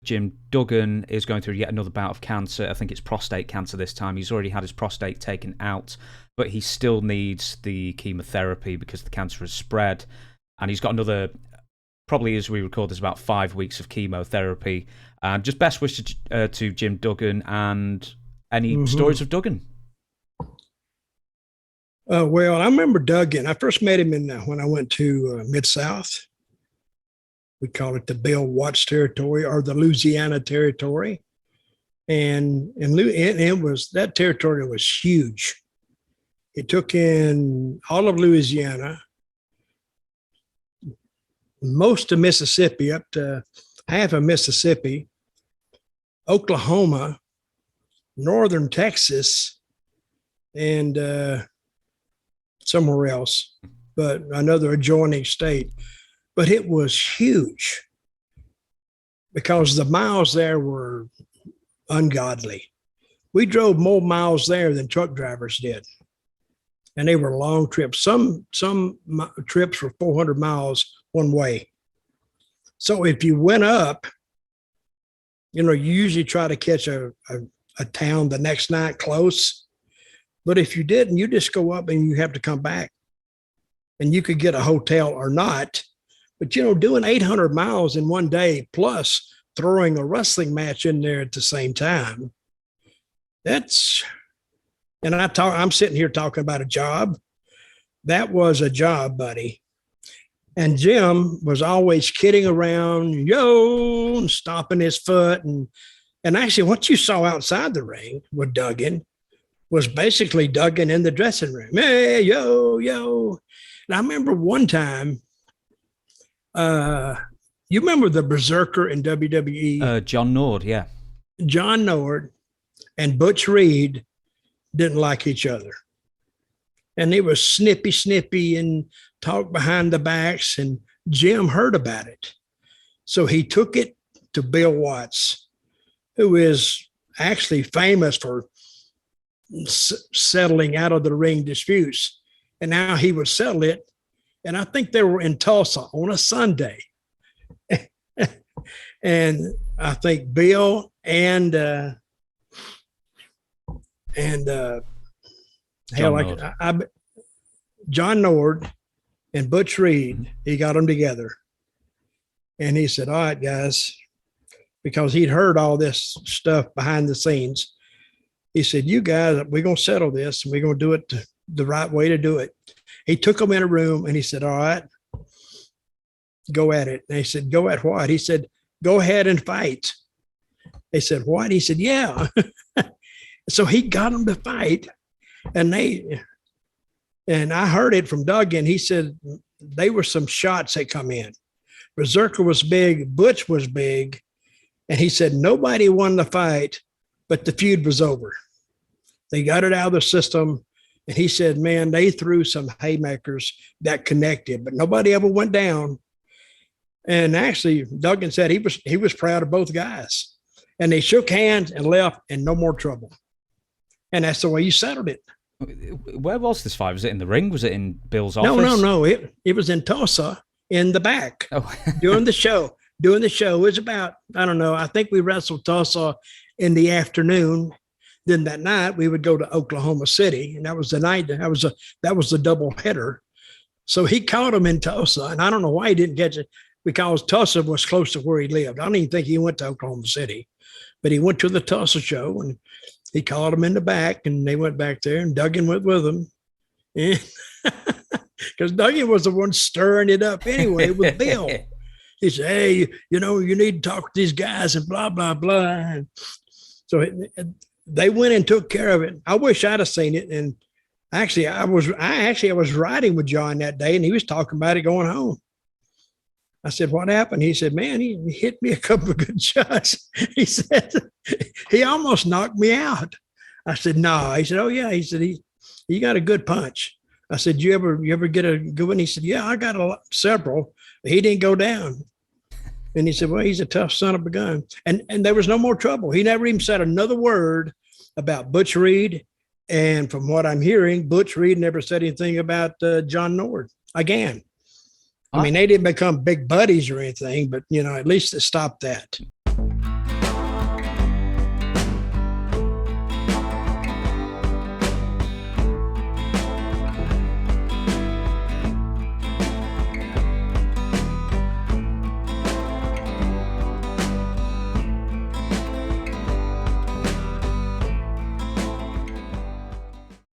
Jim Duggan is going through yet another bout of cancer. I think it's prostate cancer this time. He's already had his prostate taken out, but he still needs the chemotherapy because the cancer has spread. And he's got another, probably as we record this, about 5 weeks of chemotherapy. Just best wishes to Jim Duggan, and any stories of Duggan? Well, I remember Duggan. I first met him when I went to Mid-South. We call it the Bill Watts territory or the Louisiana territory. And it was, that territory was huge. It took in all of Louisiana, most of Mississippi, up to half of Mississippi, Oklahoma, northern Texas, and somewhere else, but another adjoining state. But it was huge because the miles there were ungodly. We drove more miles there than truck drivers did. And they were long trips. Some trips were 400 miles one way. So if you went up, you usually try to catch a town the next night close. But if you didn't, you just go up and you have to come back. And you could get a hotel or not. But, doing 800 miles in one day, plus throwing a wrestling match in there at the same time, I'm sitting here talking about a job. That was a job, buddy. And Jim was always kidding around, and stomping his foot. And actually what you saw outside the ring with Duggan was basically Duggan in the dressing room. Hey, yo. And I remember one time, you remember the Berserker in WWE? John Nord, yeah. John Nord and Butch Reed didn't like each other. And they were snippy and talked behind the backs, and Jim heard about it. So he took it to Bill Watts, who is actually famous for settling out of the ring disputes. And now he would settle it. And I think they were in Tulsa on a Sunday. And I think Bill and John Nord and Butch Reed, he got them together. And he said, all right, guys, because he'd heard all this stuff behind the scenes. He said, you guys, we're going to settle this and we're going to do it the right way to do it. He took them in a room and he said, all right, go at it. And they said, go at what? He said, go ahead and fight. They said, what? He said, yeah. So he got them to fight. And I heard it from Duggan. He said, they were some shots that come in. Berserker was big. Butch was big. And he said, nobody won the fight, but the feud was over. They got it out of the system. And he said, man, they threw some haymakers that connected, but nobody ever went down. And actually, Duggan said he was proud of both guys. And they shook hands and left, and no more trouble. And that's the way you settled it. Where was this fight? Was it in the ring? Was it in Bill's office? No. It was in Tulsa in the back. During the show. It was about, I don't know, I think we wrestled Tulsa in the afternoon. Then that night we would go to Oklahoma City, and that was the night. That was the double header. So he caught him in Tulsa, and I don't know why he didn't catch it, because Tulsa was close to where he lived. I don't even think he went to Oklahoma City, but he went to the Tulsa show, and he caught him in the back, and they went back there, and Duggan went with him, because Duggan was the one stirring it up anyway with Bill. He said, hey, you need to talk to these guys and blah, blah, blah. And so they went and took care of it. I wish I'd have seen it. And actually, I was riding with John that day, and he was talking about it going home. I said, what happened? He said, man, he hit me a couple of good shots. He said, he almost knocked me out. I said, no. He said, oh yeah. He said, he got a good punch. I said, you ever get a good one? He said, yeah, I got several. But he didn't go down. And he said, well, he's a tough son of a gun. And there was no more trouble. He never even said another word about Butch Reed. And from what I'm hearing, Butch Reed never said anything about John Nord again. I mean, they didn't become big buddies or anything, but, at least it stopped that.